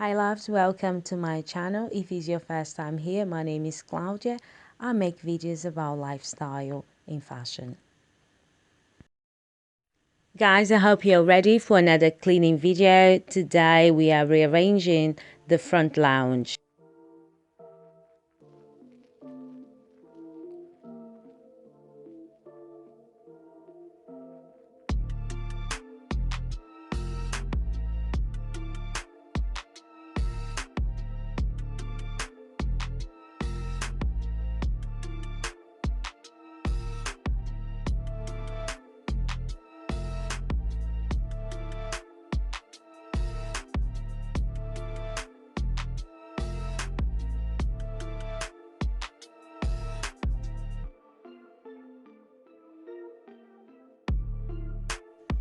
Hi loves, welcome to my channel. If it's your first time here, my name is Claudia. I make videos about lifestyle and fashion. Guys, I hope you're ready for another cleaning video. Today we are rearranging the front lounge.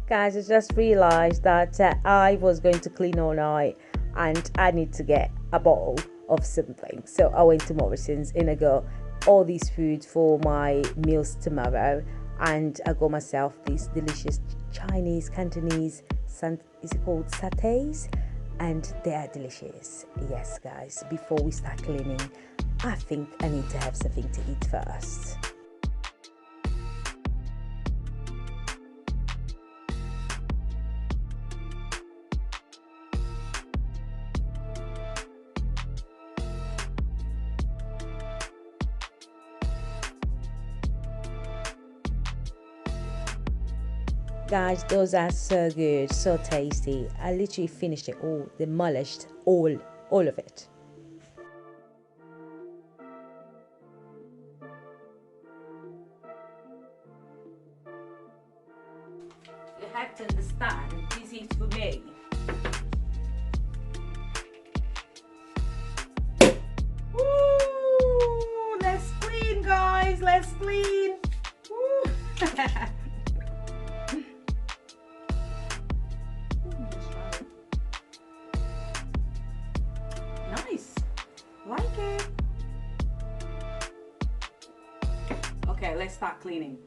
Guys, I just realized that I was going to clean all night and I need to get a bottle of something. So I went to Morrison's and I got all these food for my meals tomorrow. And I got myself these delicious Chinese, Cantonese, is it called satays? And they are delicious. Yes, guys, before we start cleaning, I think I need to have something to eat first. Guys, those are so good, so tasty. I literally finished it all, demolished all of it. You have to understand, this is for me. Woo! Let's clean, guys, let's clean. Woo! Nice. Like it. Okay, let's start cleaning.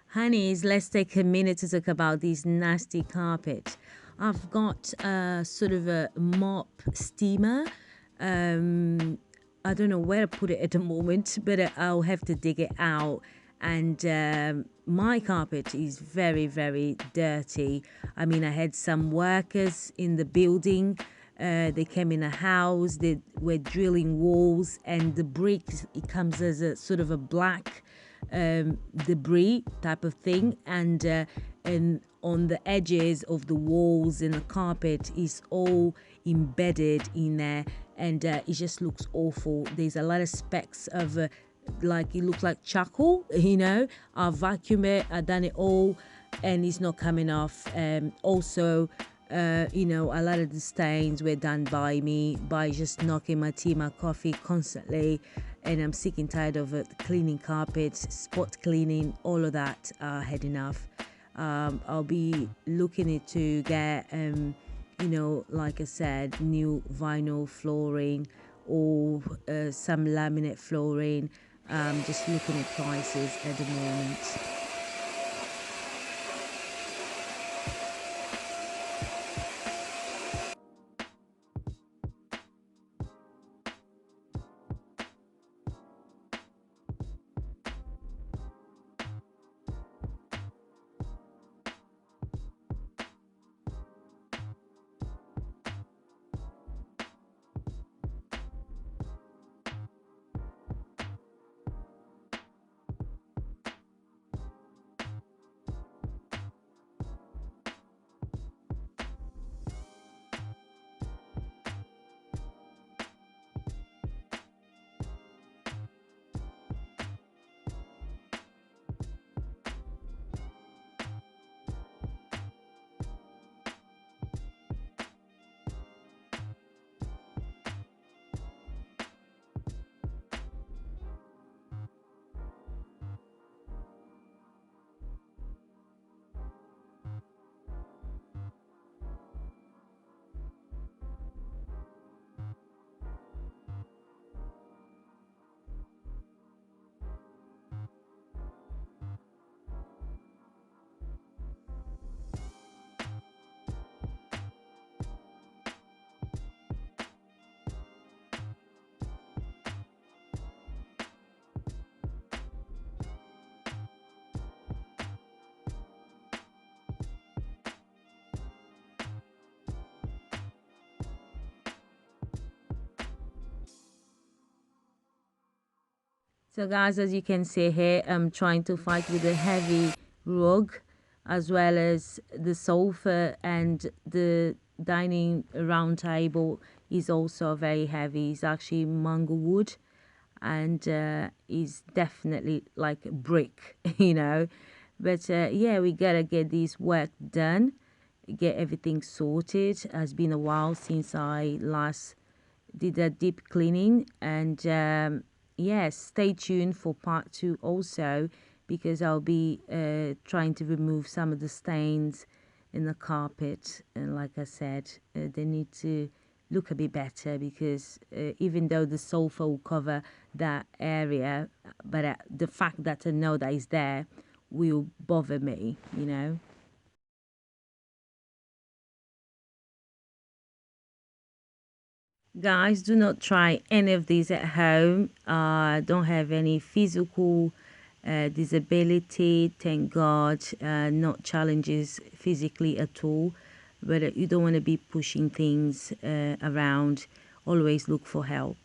Honeys, let's take a minute to talk about this nasty carpet. I've got a sort of a mop steamer. I don't know where to put it at the moment, but I'll have to dig it out. And my carpet is very, very dirty. I mean, I had some workers in the building. They came in a house, they were drilling walls, and the bricks, it comes as a sort of a black debris type of thing, and on the edges of the walls and the carpet is all embedded in there, and it just looks awful. There's a lot of specks of like it looks like charcoal, I vacuum it, I done it all, and it's not coming off. Also, a lot of the stains were done by me by just knocking my tea, my coffee constantly, and I'm sick and tired of cleaning carpets, spot cleaning, all of that. Had enough. I'll be looking to get, like I said, new vinyl flooring or some laminate flooring. Just looking at prices at the moment. So guys, as you can see here, I'm trying to fight with a heavy rug, as well as the sofa, and the dining round table is also very heavy. It's actually mango wood, and is definitely like a brick, you know. But yeah, we gotta get this work done, get everything sorted. It's been a while since I last did a deep cleaning, and yes, stay tuned for part 2 also, because I'll be trying to remove some of the stains in the carpet. And like I said, they need to look a bit better, because even though the sofa will cover that area, but the fact that I know that is there will bother me, you know. Guys, do not try any of these at home. Don't have any physical disability, thank God. Not challenges physically at all. But you don't want to be pushing things around. Always look for help.